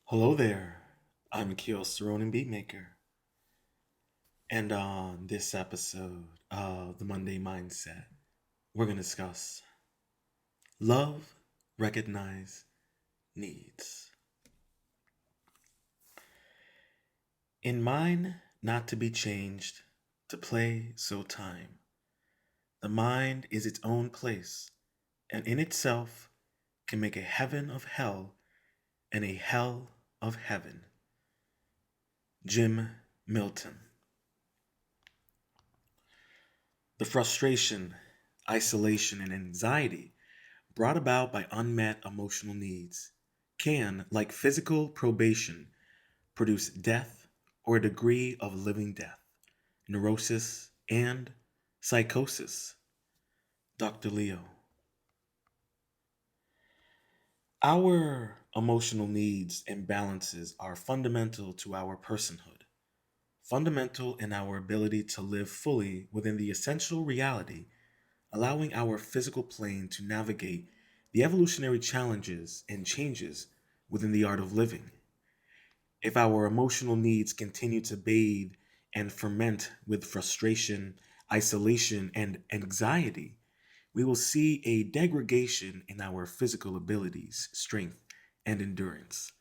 Hello there, I'm Keel Cerrone Beatmaker, and on this episode of the Monday Mindset, we're going to discuss love, recognize, needs. In mind not to be changed, to play so time. The mind is its own place, and in itself can make a heaven of hell and a hell of heaven. Jim Milton. The frustration, isolation, and anxiety brought about by unmet emotional needs can, like physical probation, produce death or a degree of living death, neurosis, and psychosis. Dr. Leo. Our emotional needs and balances are fundamental to our personhood, fundamental in our ability to live fully within the essential reality, allowing our physical plane to navigate the evolutionary challenges and changes within the art of living. If our emotional needs continue to bathe and ferment with frustration, isolation, and anxiety, we will see a degradation in our physical abilities, strength, and endurance.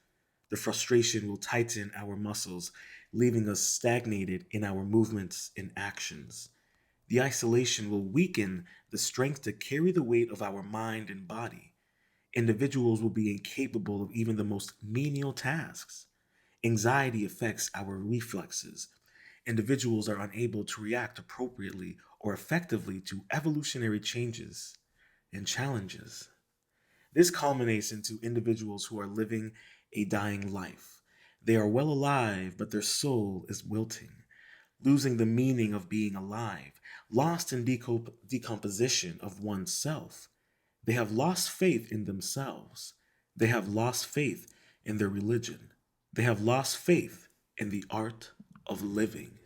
The frustration will tighten our muscles, leaving us stagnated in our movements and actions. The isolation will weaken the strength to carry the weight of our mind and body. Individuals will be incapable of even the most menial tasks. Anxiety affects our reflexes. Individuals are unable to react appropriately or effectively to evolutionary changes and challenges. This culminates into individuals who are living a dying life. They are well alive, but their soul is wilting, losing the meaning of being alive, lost in decomposition of oneself. They have lost faith in themselves. They have lost faith in their religion. They have lost faith in the art of living.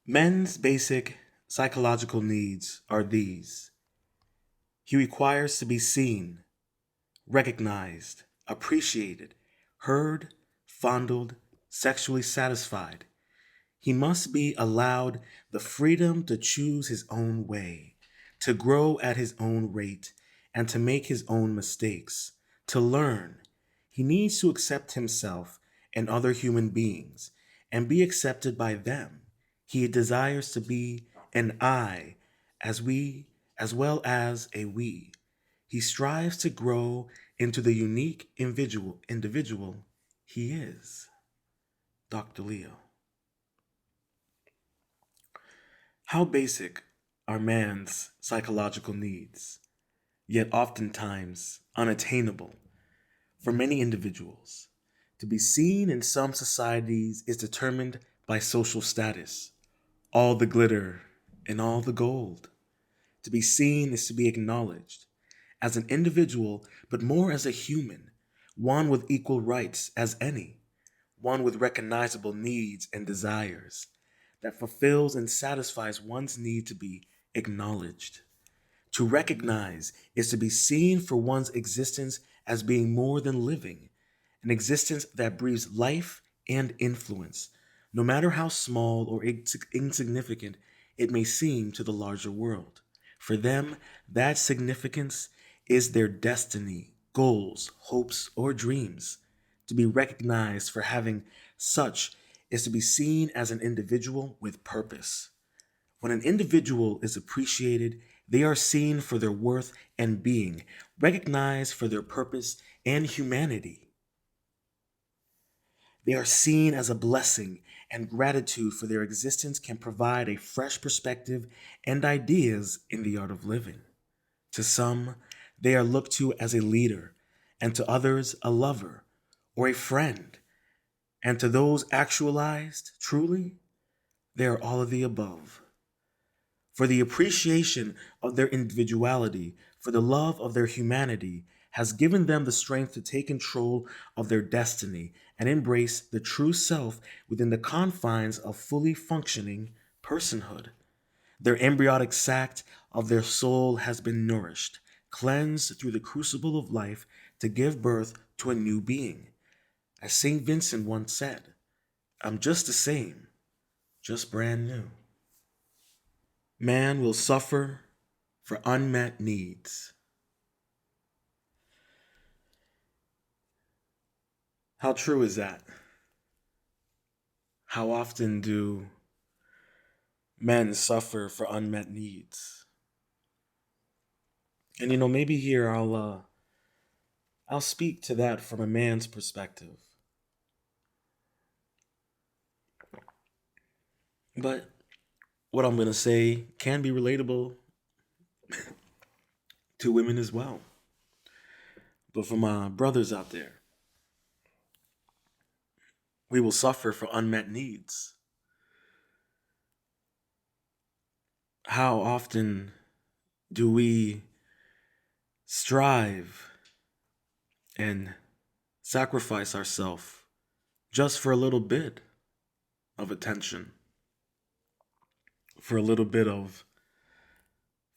Men's basic psychological needs are these. He requires to be seen, recognized, appreciated, heard, fondled, sexually satisfied. He must be allowed the freedom to choose his own way, to grow at his own rate, and to make his own mistakes, to learn. He needs to accept himself and other human beings and be accepted by them. He desires to be an I as we as well as a we. He strives to grow into the unique individual he is. Dr. Leo. How basic are man's psychological needs, yet oftentimes unattainable for many individuals. To be seen in some societies is determined by social status, all the glitter and all the gold. To be seen is to be acknowledged as an individual, but more as a human, one with equal rights as any, one with recognizable needs and desires that fulfills and satisfies one's need to be acknowledged. To recognize is to be seen for one's existence as being more than living, an existence that breathes life and influence, no matter how small or insignificant it may seem to the larger world. For them, that significance is their destiny, goals, hopes, or dreams. To be recognized for having such is to be seen as an individual with purpose. When an individual is appreciated, they are seen for their worth and being, recognized for their purpose and humanity. They are seen as a blessing, and gratitude for their existence can provide a fresh perspective and ideas in the art of living. To some, they are looked to as a leader, and to others, a lover or a friend. And to those actualized, truly, they are all of the above. For the appreciation of their individuality, for the love of their humanity, has given them the strength to take control of their destiny and embrace the true self within the confines of fully functioning personhood. Their embryonic sac of their soul has been nourished, cleansed through the crucible of life to give birth to a new being. As St. Vincent once said, I'm just the same, just brand new. Man will suffer for unmet needs. How true is that? How often do men suffer for unmet needs? And maybe here I'll speak to that from a man's perspective. But what I'm going to say can be relatable to women as well. But for my brothers out there, we will suffer for unmet needs. How often do we strive and sacrifice ourselves just for a little bit of attention, for a little bit of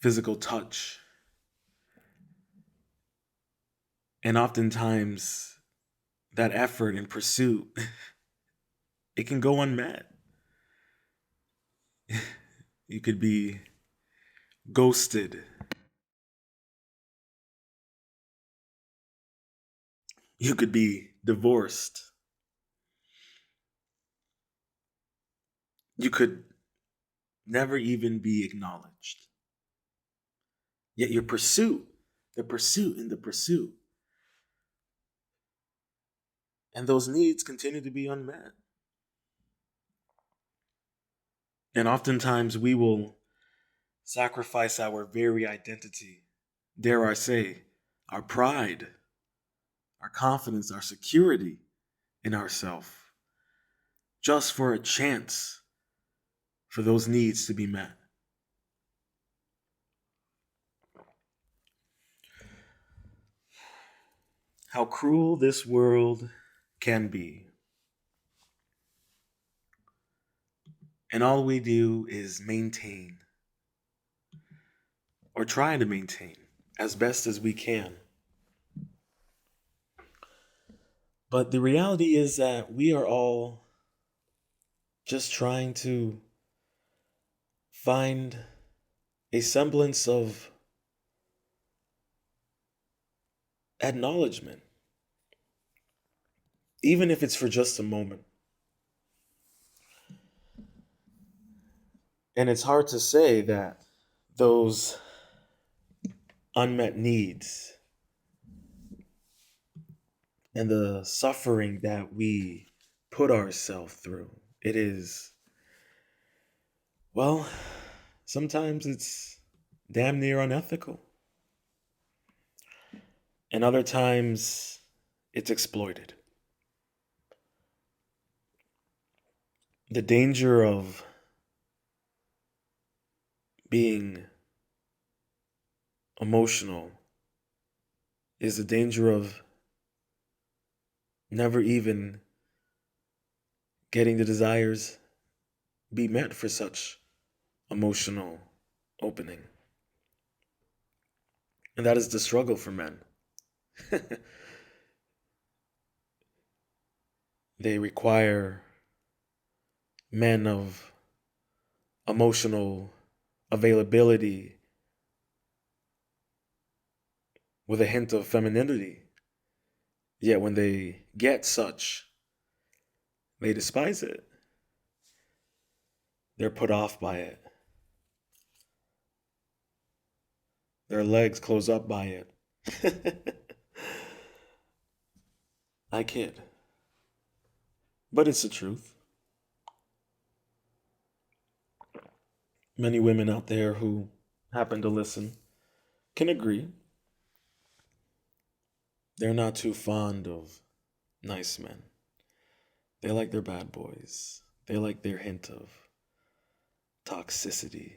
physical touch? And oftentimes, that effort and pursuit, it can go unmet. You could be ghosted. You could be divorced. You could never even be acknowledged. Yet your pursuit, the pursuit and the pursuit, and those needs continue to be unmet. And oftentimes we will sacrifice our very identity, dare I say, our pride, our confidence, our security in ourselves, just for a chance for those needs to be met. How cruel this world can be. And all we do is maintain, or try to maintain, as best as we can. But the reality is that we are all just trying to find a semblance of acknowledgement, even if it's for just a moment. And it's hard to say that those unmet needs and the suffering that we put ourselves through, it is, well, sometimes it's damn near unethical. And other times it's exploited. The danger of being emotional is the danger of never even getting the desires be met for such emotional opening. And that is the struggle for men. They require men of emotional availability with a hint of femininity. Yet when they get such, they despise it. They're put off by it. Their legs close up by it. I kid. But it's the truth. Many women out there who happen to listen can agree. They're not too fond of nice men. They like their bad boys. They like their hint of toxicity.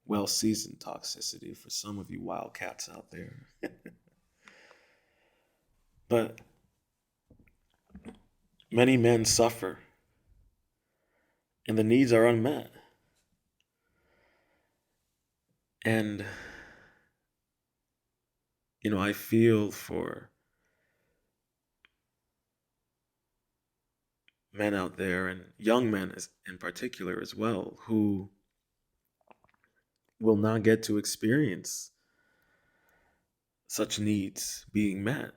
Well seasoned toxicity for some of you wildcats out there. But many men suffer and the needs are unmet. And, I feel for men out there, and young men in particular as well, who will not get to experience such needs being met.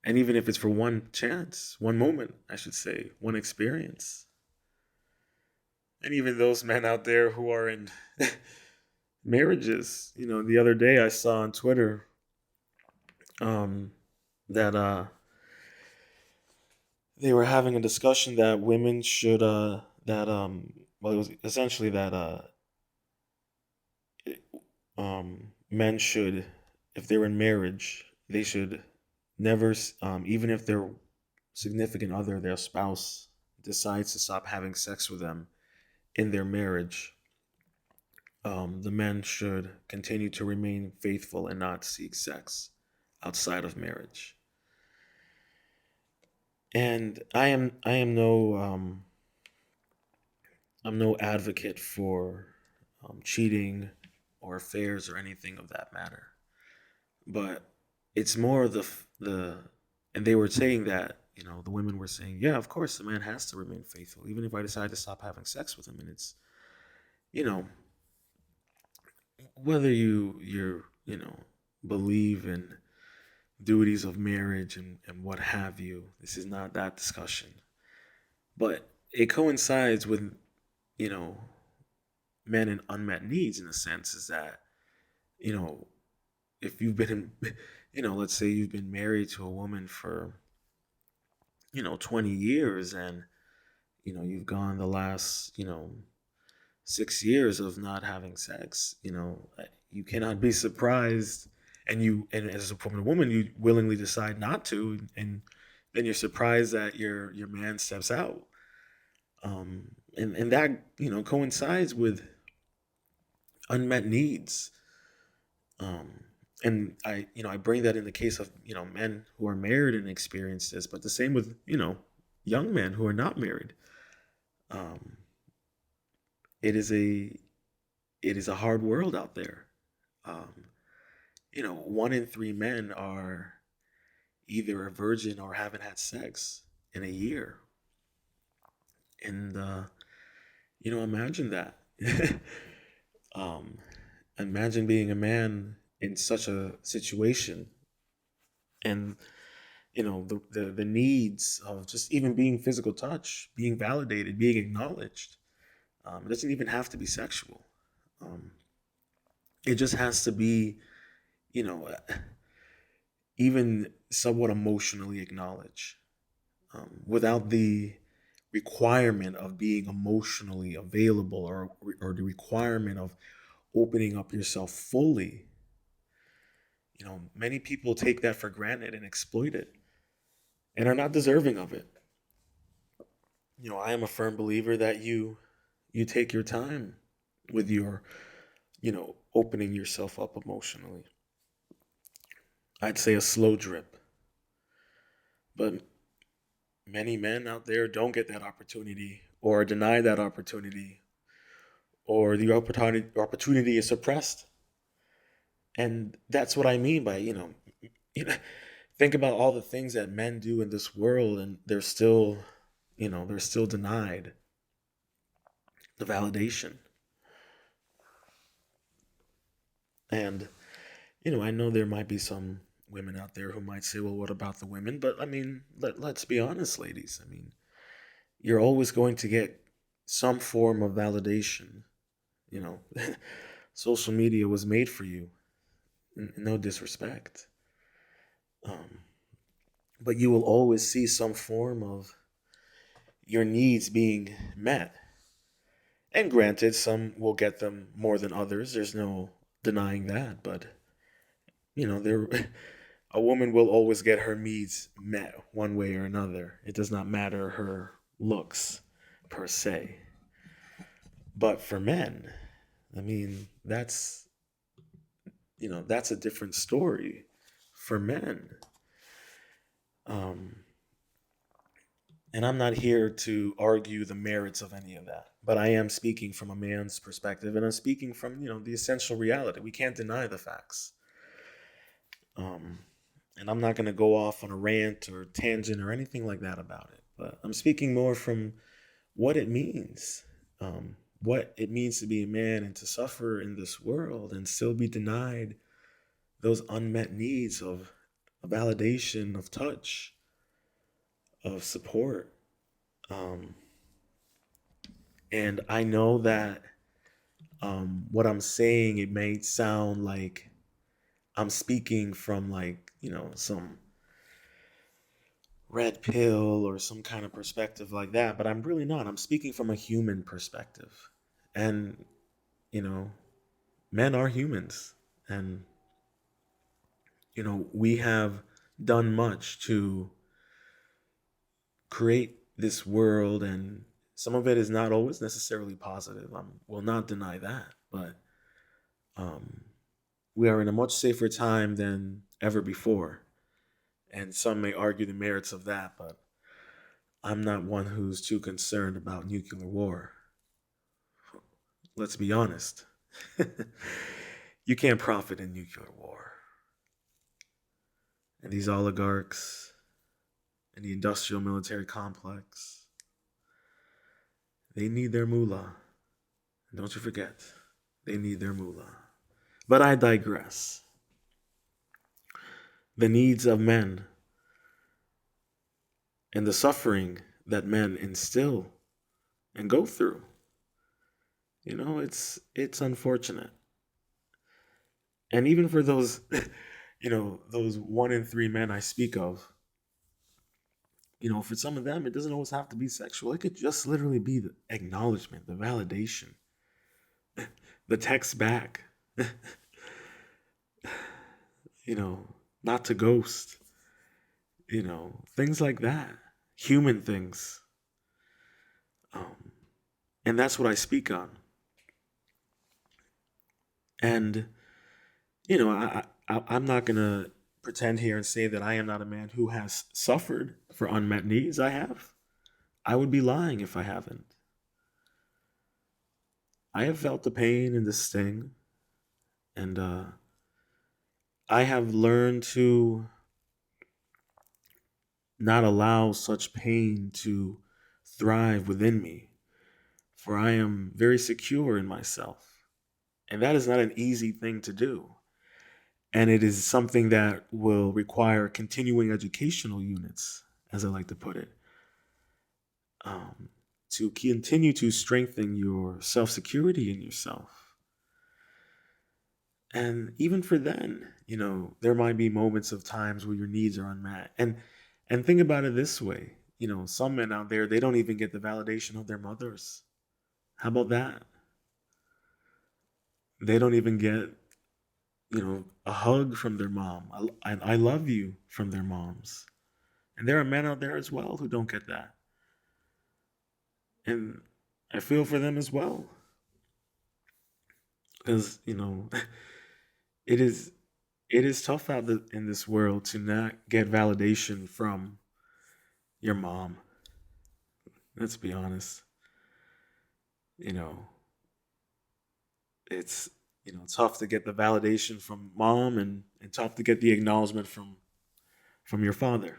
And even if it's for one chance, one moment, I should say, one experience. And even those men out there who are in marriages, the other day I saw on Twitter um, that they were having a discussion that women should, that, well, it was essentially that men should, if they're in marriage, they should never, even if their significant other, their spouse, decides to stop having sex with them in their marriage, the men should continue to remain faithful and not seek sex outside of marriage. And I am no I'm no advocate for cheating or affairs or anything of that matter. But it's more the and they were saying that, the women were saying, yeah, of course the man has to remain faithful even if I decide to stop having sex with him. And it's, you know whether believe in duties of marriage and what have you, this is not that discussion. But it coincides with, you know men and unmet needs, in a sense, is that, you know if you've been in, let's say you've been married to a woman for, 20 years, and you've gone the last, 6 years of not having sex. You cannot be surprised, and as a woman, you willingly decide not to, and then you're surprised that your man steps out. And that, coincides with unmet needs. um and I bring that in the case of, men who are married and experience this, but the same with, young men who are not married. um it is a hard world out there. um 1 in 3 men are either a virgin or haven't had sex in a year. And imagine that. um Imagine being a man in such a situation, and the needs of just even being physical touch, being validated, being acknowledged. It doesn't even have to be sexual. um, it just has to be, you know even somewhat emotionally acknowledged, without the requirement of being emotionally available, or the requirement of opening up yourself fully. Many people take that for granted and exploit it, and are not deserving of it. I am a firm believer that you take your time with your, opening yourself up emotionally. I'd say a slow drip, but many men out there don't get that opportunity, or are denied that opportunity, or the opportunity is suppressed. And that's what I mean by, you know, think about all the things that men do in this world, and they're still denied the validation. And I know there might be some women out there who might say, well, what about the women? But I mean, let's be honest, ladies. I mean, you're always going to get some form of validation. You know, social media was made for you, no disrespect. Um, but you will always see some form of your needs being met. And granted, some will get them more than others. There's no denying that. But, there a woman will always get her needs met one way or another. It does not matter her looks per se. But for men, I mean, that's a different story for men. Um, and I'm not here to argue the merits of any of that, but I am speaking from a man's perspective, and I'm speaking from, the essential reality. We can't deny the facts. Um, And I'm not going to go off on a rant or tangent or anything like that about it, but I'm speaking more from what it means. What it means to be a man and to suffer in this world and still be denied those unmet needs of validation, of touch, of support. Um, and I know that what I'm saying, it may sound like I'm speaking from like, some red pill or some kind of perspective like that, but I'm really not. I'm speaking from a human perspective. And, you know, men are humans. And, we have done much to create this world, and some of it is not always necessarily positive. I will not deny that. But um, we are in a much safer time than ever before. And some may argue the merits of that, but I'm not one who's too concerned about nuclear war. Let's be honest. You can't profit in nuclear war. And these oligarchs and the industrial military complex, they need their moolah. And don't you forget, they need their moolah. But I digress. The needs of men and the suffering that men instill and go through. It's unfortunate. And even for those, those 1 in 3 men I speak of, for some of them, it doesn't always have to be sexual. It could just literally be the acknowledgement, the validation, the text back, you know, not to ghost, things like that, human things. Um, and that's what I speak on. And, I'm not going to pretend here and say that I am not a man who has suffered for unmet needs. I have. I would be lying if I haven't. I have felt the pain and the sting, and I have learned to not allow such pain to thrive within me, for I am very secure in myself. And that is not an easy thing to do. And it is something that will require continuing educational units, as I like to put it, um, to continue to strengthen your self security in yourself. And even for then, there might be moments of times where your needs are unmet. And think about it this way. Some men out there, they don't even get the validation of their mothers. How about that? They don't even get, a hug from their mom. I love you from their moms. And there are men out there as well who don't get that. And I feel for them as well. Because, it is it is tough in this world to not get validation from your mom. Let's be honest. You know, it's tough to get the validation from mom, and tough to get the acknowledgement from your father.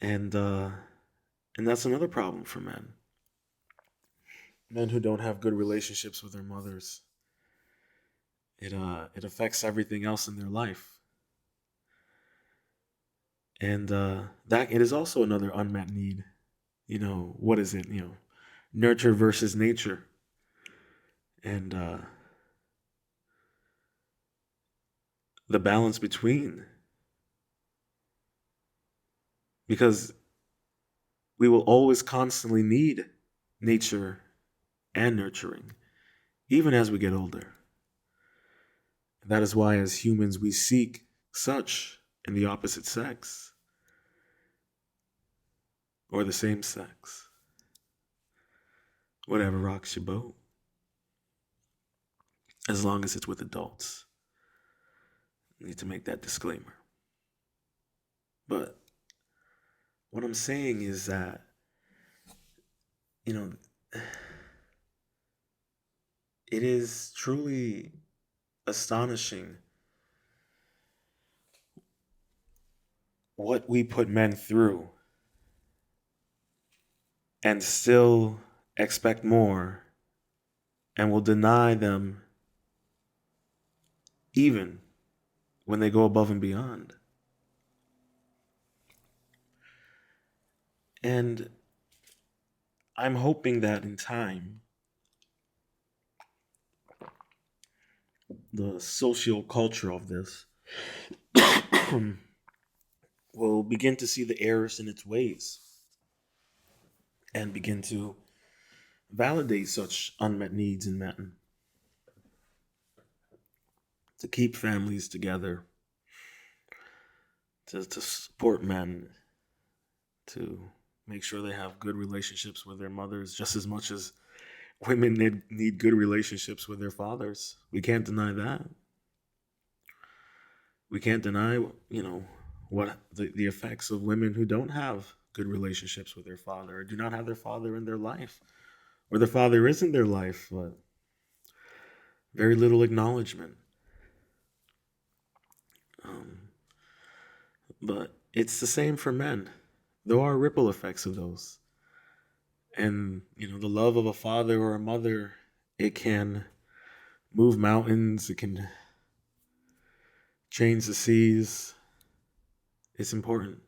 And and that's another problem for men. Men who don't have good relationships with their mothers. It affects everything else in their life. And that it is also another unmet need. What is it? Nurture versus nature. And the balance between, because we will always constantly need nature and nurturing, even as we get older. And that is why, as humans, we seek such in the opposite sex or the same sex, whatever rocks your boat, as long as it's with adults. I need to make that disclaimer. But what I'm saying is that, you know, it is truly astonishing what we put men through and still expect more and will deny them even when they go above and beyond. And I'm hoping that in time, the social culture of this will begin to see the errors in its ways and begin to validate such unmet needs in men to keep families together, to support men, to make sure they have good relationships with their mothers just as much as women need good relationships with their fathers. We can't deny that. We can't deny, what the effects of women who don't have good relationships with their father or do not have their father in their life, or their father is in their life, but very little acknowledgement. Um, but it's the same for men. There are ripple effects of those. And, the love of a father or a mother, it can move mountains, it can change the seas. It's important.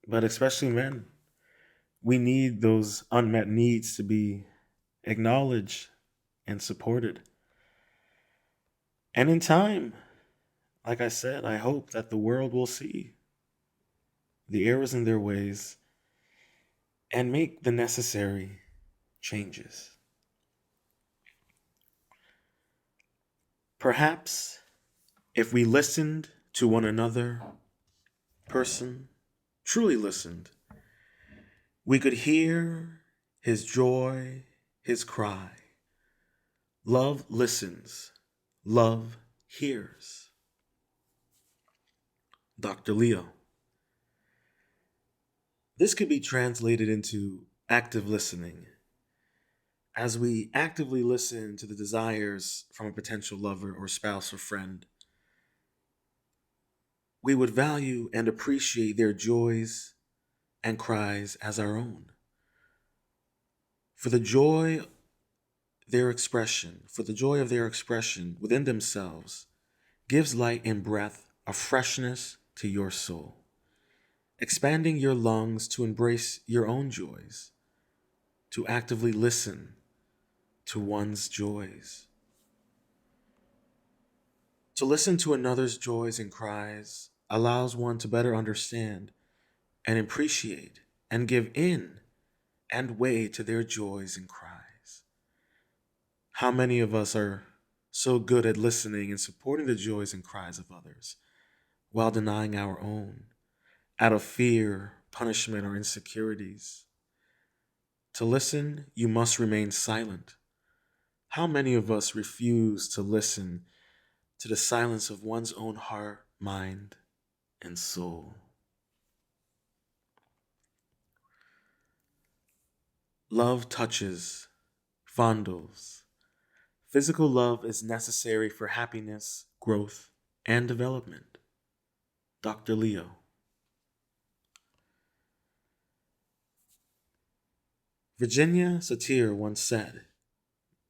But especially men, we need those unmet needs to be acknowledged and supported. And in time, like I said, I hope that the world will see the errors in their ways and make the necessary changes. Perhaps if we listened to one another, person, truly listened, we could hear his joy, his cry. Love listens, love hears. Dr. Leo. This could be translated into active listening. As we actively listen to the desires from a potential lover or spouse or friend, we would value and appreciate their joys and cries as our own. For the joy for the joy of their expression within themselves gives light and breath of freshness to your soul, expanding your lungs to embrace your own joys, to actively listen to one's joys. To listen to another's joys and cries allows one to better understand and appreciate and give in and way to their joys and cries. How many of us are so good at listening and supporting the joys and cries of others while denying our own out of fear, punishment, or insecurities? To listen, you must remain silent. How many of us refuse to listen to the silence of one's own heart, mind, and soul? Love touches, fondles. Physical love is necessary for happiness, growth, and development. Dr. Leo. Virginia Satir once said,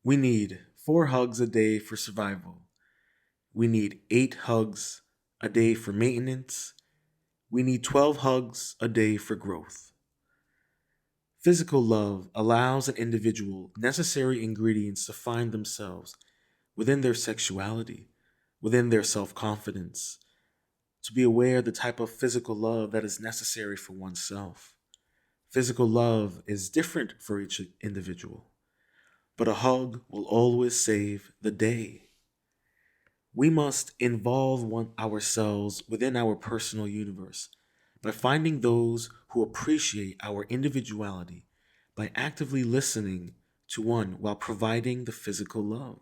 "We need 4 hugs a day for survival. We need 8 hugs a day for maintenance. We need 12 hugs a day for growth." Physical love allows an individual necessary ingredients to find themselves within their sexuality, within their self confidence, to be aware of the type of physical love that is necessary for oneself. Physical love is different for each individual, but a hug will always save the day. We must involve ourselves within our personal universe by finding those who appreciate our individuality, by actively listening to one while providing the physical love.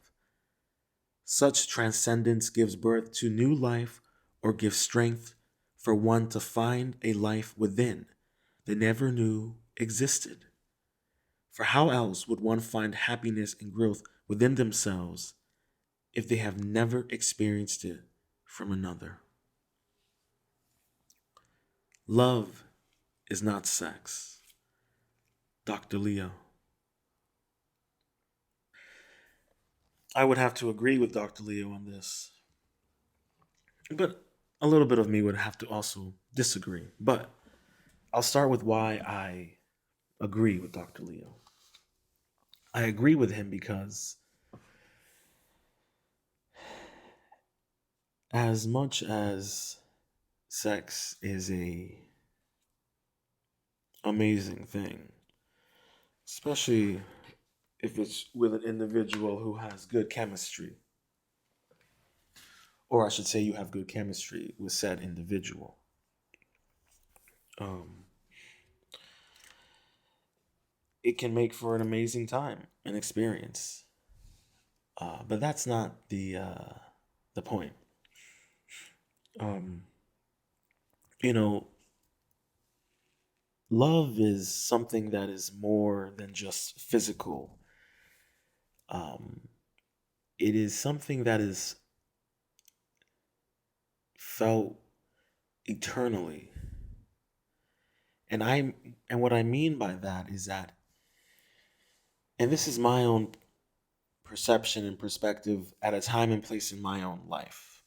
Such transcendence gives birth to new life or gives strength for one to find a life within they never knew existed. For how else would one find happiness and growth within themselves if they have never experienced it from another? Love is not sex. Dr. Leo. I would have to agree with Dr. Leo on this, but a little bit of me would have to also disagree. But I'll start with why I agree with Dr. Leo. I agree with him because as much as sex is a amazing thing, especially if it's with an individual who has good chemistry, or I should say you have good chemistry with said individual. Um, it can make for an amazing time and experience. But that's not the point. Um, you know, love is something that is more than just physical. Um, it is something that is felt eternally. And what I mean by that is that, and this is my own perception and perspective at a time and place in my own life.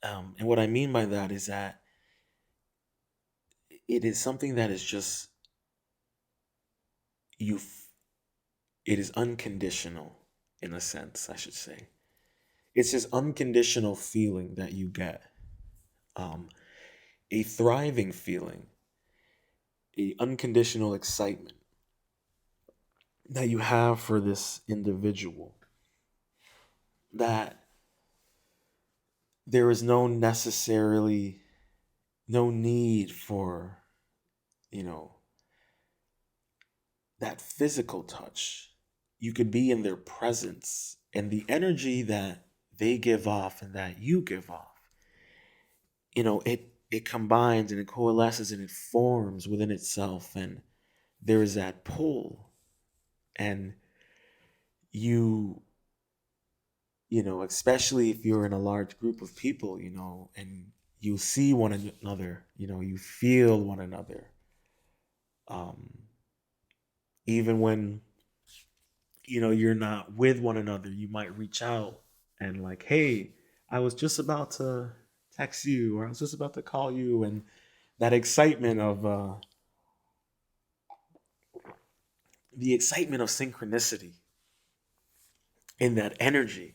And what I mean by that is that it is something that is just you. It is unconditional, in a sense, I should say. It's this unconditional feeling that you get, um, a thriving feeling, a unconditional excitement that you have for this individual. That there is no need for you know that physical touch. You could be in their presence, and the energy that they give off and that you give off, it combines and it coalesces and it forms within itself, and there is that pull, and you especially if you're in a large group of people, and you see one another, you feel one another, um even when you're not with one another, you might reach out and like, hey, I was just about to text you, or I was just about to call you, and that excitement of the excitement of synchronicity and that energy,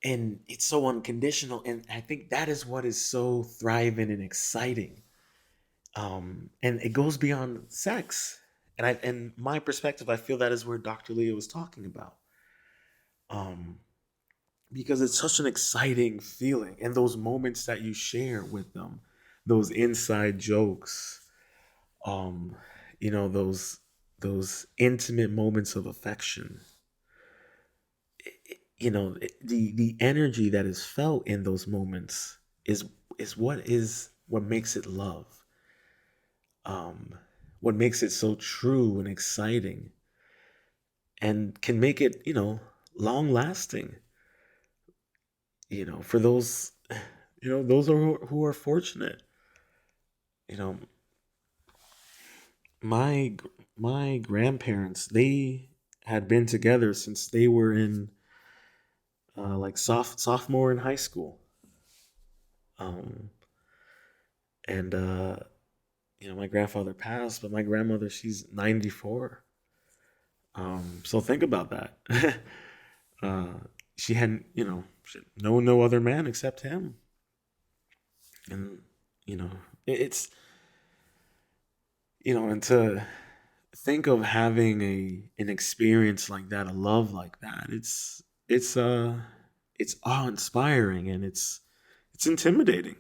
and it's so unconditional, and I think that is what is so thriving and exciting, and it goes beyond sex, and my perspective, I feel that is where Dr. Leo was talking about, um because it's such an exciting feeling, and those moments that you share with them, those inside jokes, um those intimate moments of affection, the energy that is felt in those moments is what makes it love, um what makes it so true and exciting, and can make it long lasting, for those those who are fortunate. you know my grandparents, they had been together since they were in like sophomore in high school, um and my grandfather passed, but my grandmother, she's 94. So think about that. uh she hadn't she known no other man except him, and it's and to think of having an experience like that, a love like that, it's awe inspiring, and it's intimidating,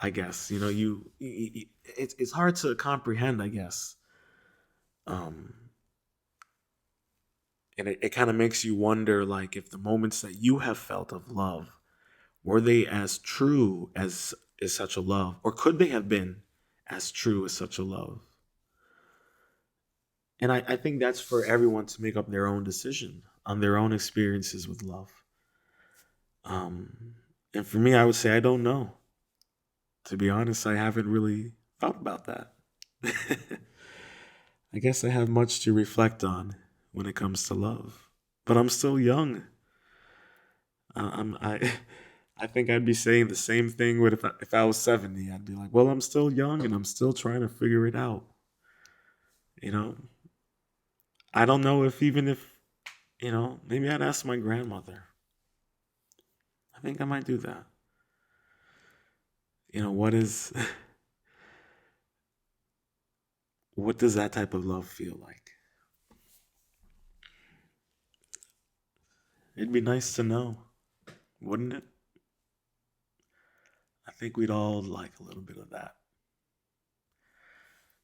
I guess. It's hard to comprehend, I guess. um and it kind of makes you wonder, like, if the moments that you have felt of love, were they as true as is such a love, or could they have been as true as such a love? And I think that's for everyone to make up their own decision on their own experiences with love. Um, and for me, I would say I don't know. To be honest, I haven't really thought about that. I guess I have much to reflect on when it comes to love. But I'm still young. I I think I'd be saying the same thing with if I was 70. I'd be like, well, I'm still young and I'm still trying to figure it out. You know, I don't know if even if, maybe I'd ask my grandmother. I think I might do that. What is, what does that type of love feel like? It'd be nice to know, wouldn't it? I think we'd all like a little bit of that.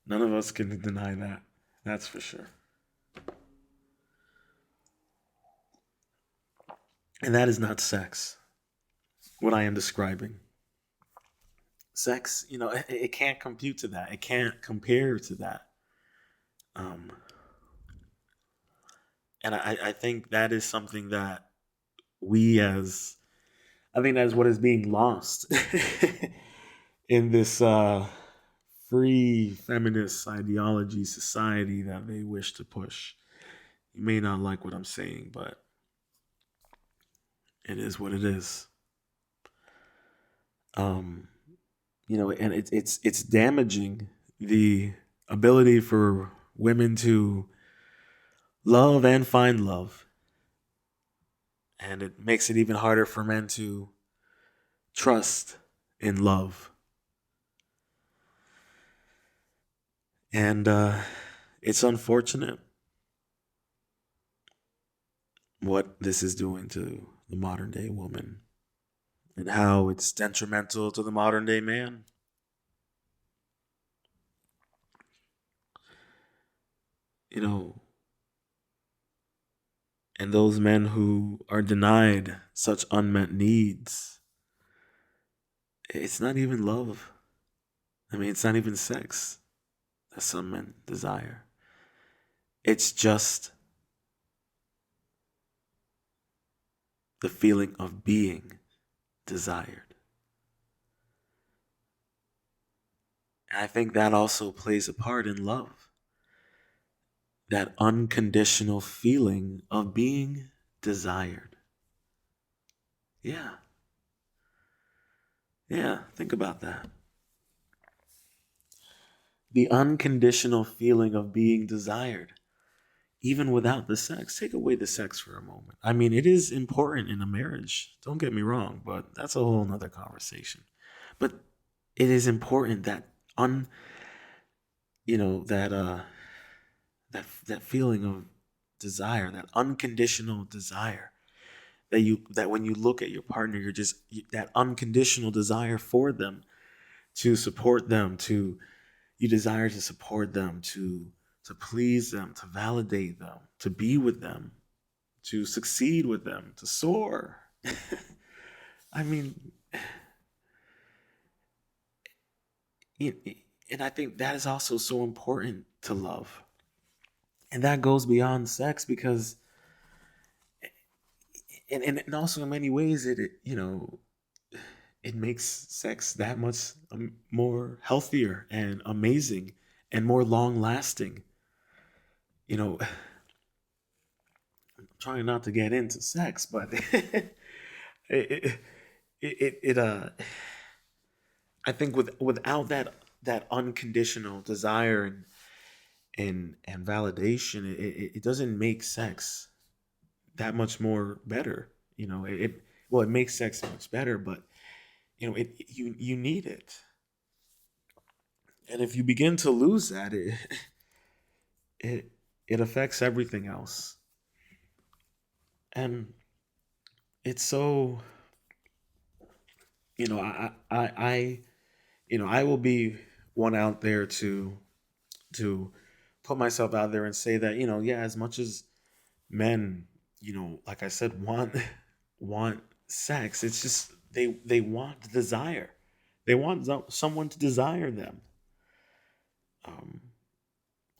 None of us can deny that. That's for sure. And that is not sex, what I am describing. Sex, it can't compute to that. It can't compare to that. Um, and I think that is something that we as, I think that's what is being lost in this free feminist ideology society that they wish to push. You may not like what I'm saying, but it is what it is. Um, and it's damaging the ability for women to love and find love, and it makes it even harder for men to trust in love. And it's unfortunate what this is doing to the modern day woman and how it's detrimental to the modern day man. You know, and those men who are denied such unmet needs, it's not even love. I mean, it's not even sex that some men desire. It's just the feeling of being desired. And I think that also plays a part in love. That unconditional feeling of being desired. Yeah. Yeah. Think about that. The unconditional feeling of being desired, even without the sex. Take away the sex for a moment. I mean, it is important in a marriage. Don't get me wrong, but that's a whole nother conversation. But it is important that that that feeling of desire, that unconditional desire, that when you look at your partner, that unconditional desire for them, to support them, to you desire to support them, to please them, to validate them, to be with them, to succeed with them, to soar. I mean, and I think that is also so important to love. And that goes beyond sex because, and also in many ways, it makes sex that much more healthier and amazing and more long lasting. You know, I'm trying not to get into sex, but it, I think without that unconditional desire and validation, it doesn't make sex that much more better. Well, it makes sex much better, but you need it. And if you begin to lose that, it it affects everything else. And it's so, I I will be one out there to put myself out there and say that, yeah, as much as men, like I said, want sex, it's just they want desire. They want someone to desire them. Um,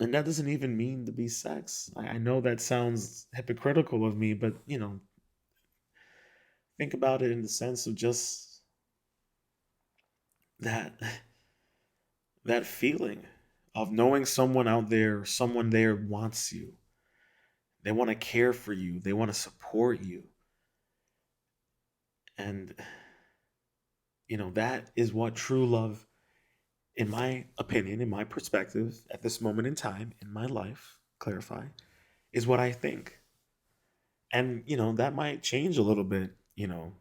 and that doesn't even mean to be sex. I know that sounds hypocritical of me, but think about it in the sense of just that that feeling of knowing someone out there, someone there wants you. They want to care for you. They want to support you. And that is what true love, in my opinion, in my perspective, at this moment in time in my life, clarify, is what I think. And that might change a little bit,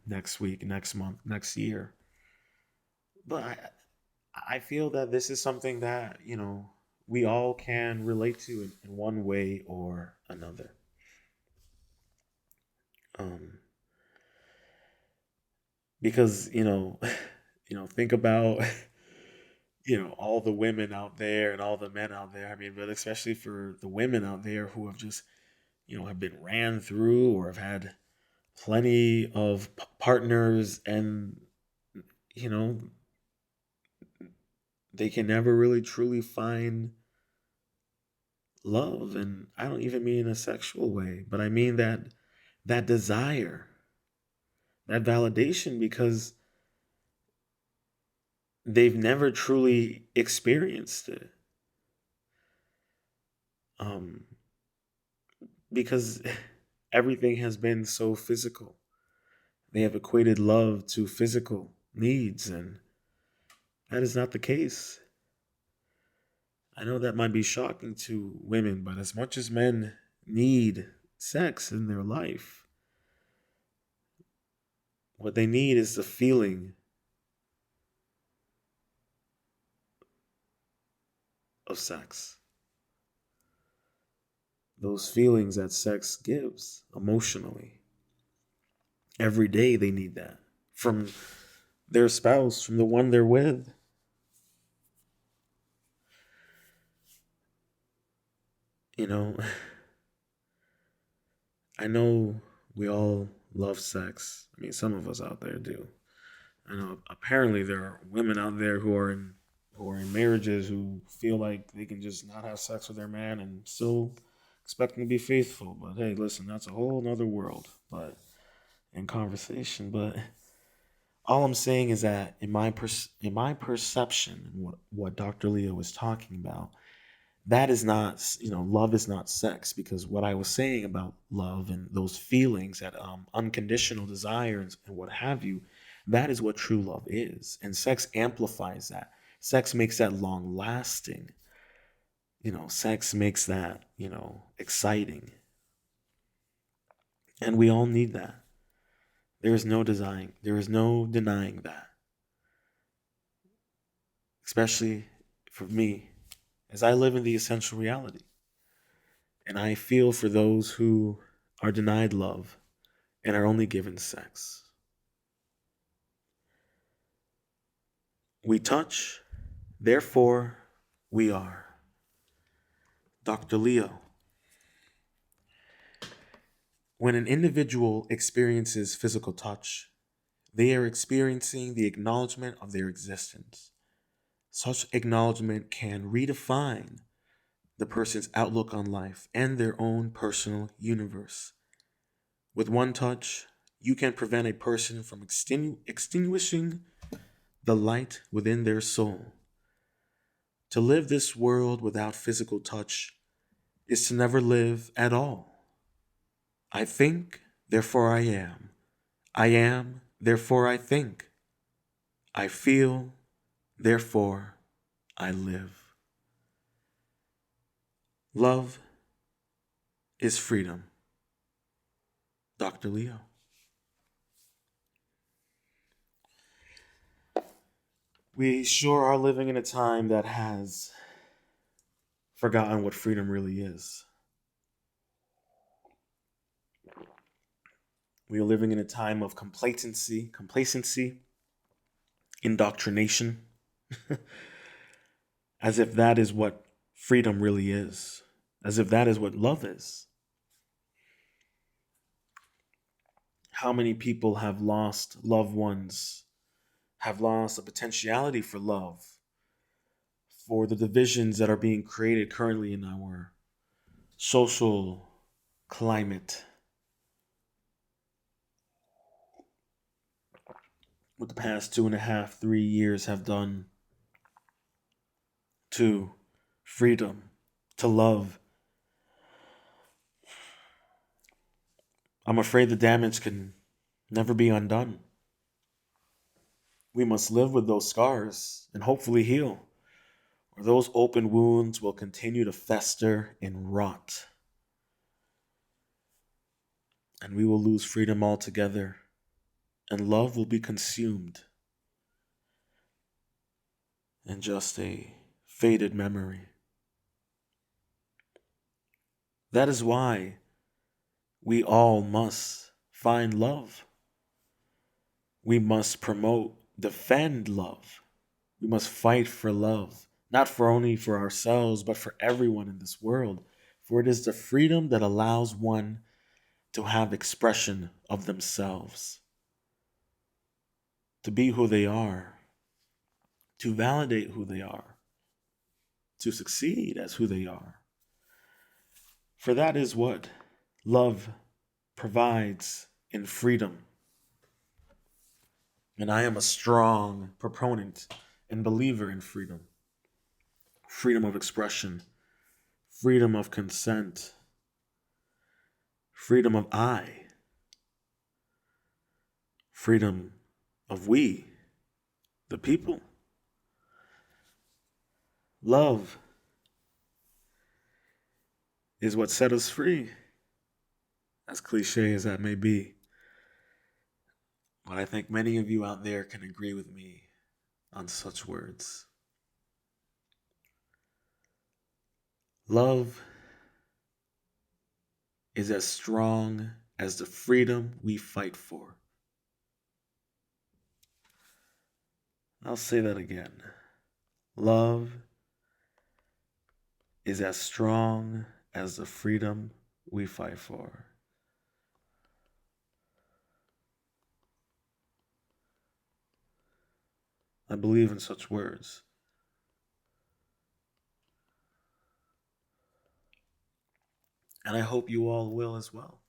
next week, next month, next year. But I feel that this is something that, we all can relate to in one way or another. Um, because, think about, all the women out there and all the men out there. I mean, but especially for the women out there who have just, have been ran through or have had plenty of partners, and, you know, they can never really truly find love. And I don't even mean in a sexual way, but I mean that desire, that validation, because they've never truly experienced it. Um, because everything has been so physical. They have equated love to physical needs, and that is not the case. I know that might be shocking to women, but as much as men need sex in their life, what they need is the feeling of sex. Those feelings that sex gives emotionally. Every day they need that from their spouse, from the one they're with. You know, I know we all love sex. I mean, some of us out there do. I know apparently there are women out there who are in marriages who feel like they can just not have sex with their man and still expect them to be faithful. But hey, listen, that's a whole nother world. But in conversation, but all I'm saying is that in my perception, and what Dr. Leo was talking about, that is not, love is not sex, because what I was saying about love and those feelings, that unconditional desires and what have you, that is what true love is, and sex amplifies that. Sex makes that long lasting. Sex makes that, exciting, and we all need that. There is no denying that, especially for me, as I live in the essential reality, and I feel for those who are denied love and are only given sex. We touch, therefore we are. Dr. Leo. When an individual experiences physical touch, they are experiencing the acknowledgement of their existence. Such acknowledgement can redefine the person's outlook on life and their own personal universe. With one touch, you can prevent a person from extinguishing the light within their soul. To live this world without physical touch is to never live at all. I think, therefore I am. I am, therefore I think. I feel, therefore I live. Love is freedom. Dr. Leo. We sure are living in a time that has forgotten what freedom really is. We are living in a time of complacency, indoctrination, as if that is what freedom really is, as if that is what love is. How many people have lost loved ones, have lost the potentiality for love, for the divisions that are being created currently in our social climate? what the past 2.5, 3 years have done to freedom, to love. I'm afraid the damage can never be undone. We must live with those scars and hopefully heal, or those open wounds will continue to fester and rot, and we will lose freedom altogether, and love will be consumed in just a faded memory. That is why we all must find love. We must promote, defend love. We must fight for love, not for only for ourselves, but for everyone in this world. For it is the freedom that allows one to have expression of themselves, to be who they are, to validate who they are, to succeed as who they are. For that is what love provides in freedom. And I am a strong proponent and believer in freedom, freedom of expression, freedom of consent, freedom of I, freedom of we, the people. Love is what set us free, as cliche as that may be. But I think many of you out there can agree with me on such words. Love is as strong as the freedom we fight for. I'll say that again. Love is as strong as the freedom we fight for. I believe in such words. And I hope you all will as well.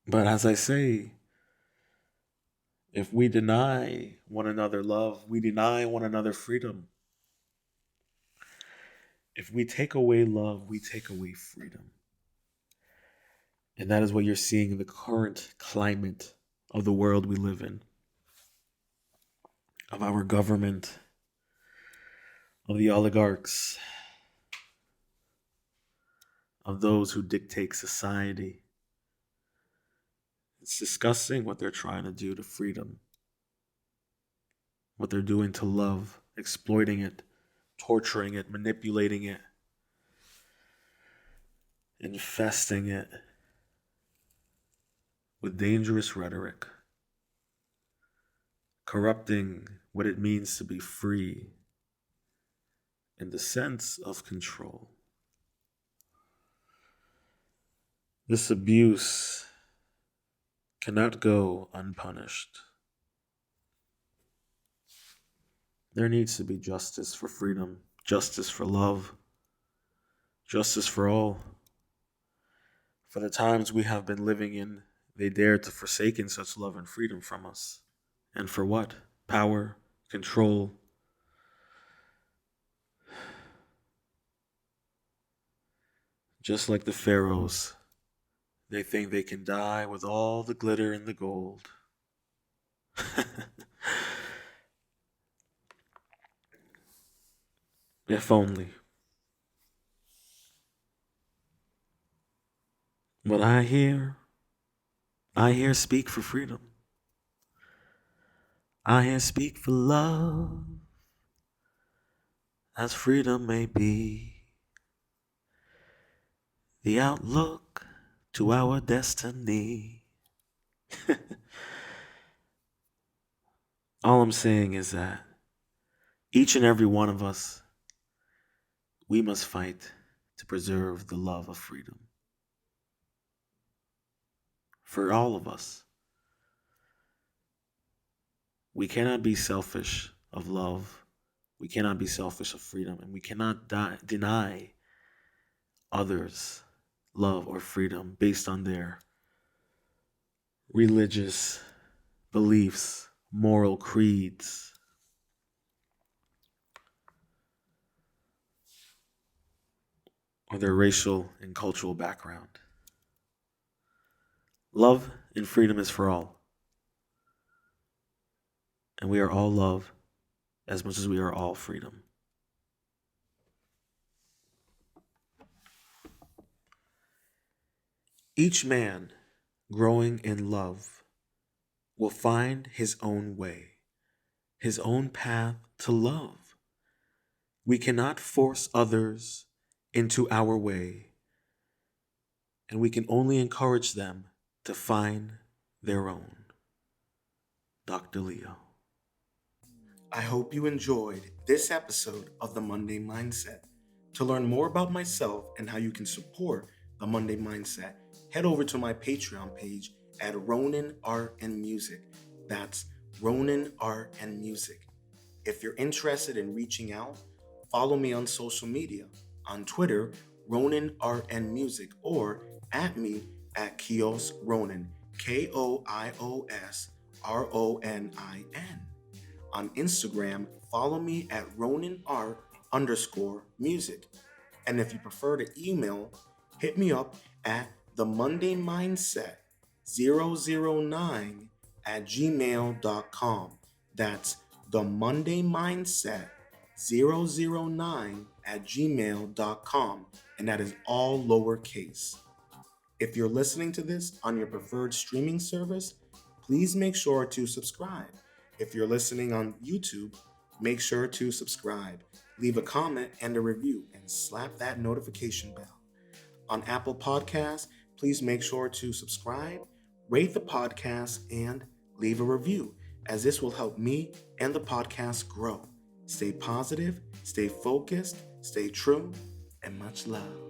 But as I say, if we deny one another love, we deny one another freedom. If we take away love, we take away freedom. And that is what you're seeing in the current climate of the world we live in, of our government, of the oligarchs, of those who dictate society. It's disgusting what they're trying to do to freedom, what they're doing to love, exploiting it, torturing it, manipulating it, infesting it with dangerous rhetoric, corrupting what it means to be free and the sense of control. This abuse cannot go unpunished. There needs to be justice for freedom, justice for love, justice for all. For the times we have been living in, they dare to forsaken such love and freedom from us. And for what? Power, control. Just like the pharaohs, they think they can die with all the glitter and the gold. If only. But I hear speak for freedom. I hear speak for love, as freedom may be the outlook to our destiny. All I'm saying is that each and every one of us, we must fight to preserve the love of freedom. For all of us, we cannot be selfish of love. We cannot be selfish of freedom. And we cannot deny others love or freedom based on their religious beliefs, moral creeds, or their racial and cultural background. Love and freedom is for all, and we are all love as much as we are all freedom. Each man growing in love will find his own way, his own path to love. We cannot force others into our way, and we can only encourage them to find their own. Dr. Leo. I hope you enjoyed this episode of the Monday Mindset. To learn more about myself and how you can support the Monday Mindset, head over to my Patreon page at Ronin Art and Music. That's Ronin Art and Music. If you're interested in reaching out, follow me on social media. On Twitter, Ronin Art and Music, or at me at Kios Ronin, KoiosRonin. On Instagram, follow me at RoninArt_music. And if you prefer to email, hit me up at the Monday Mindset 009 at gmail.com. That's the Monday Mindset 009 at gmail.com. And that is all lowercase. If you're listening to this on your preferred streaming service, please make sure to subscribe. If you're listening on YouTube, make sure to subscribe, leave a comment and a review, and slap that notification bell. On Apple Podcasts, please make sure to subscribe, rate the podcast, and leave a review, as this will help me and the podcast grow. Stay positive, stay focused, stay true, and much love.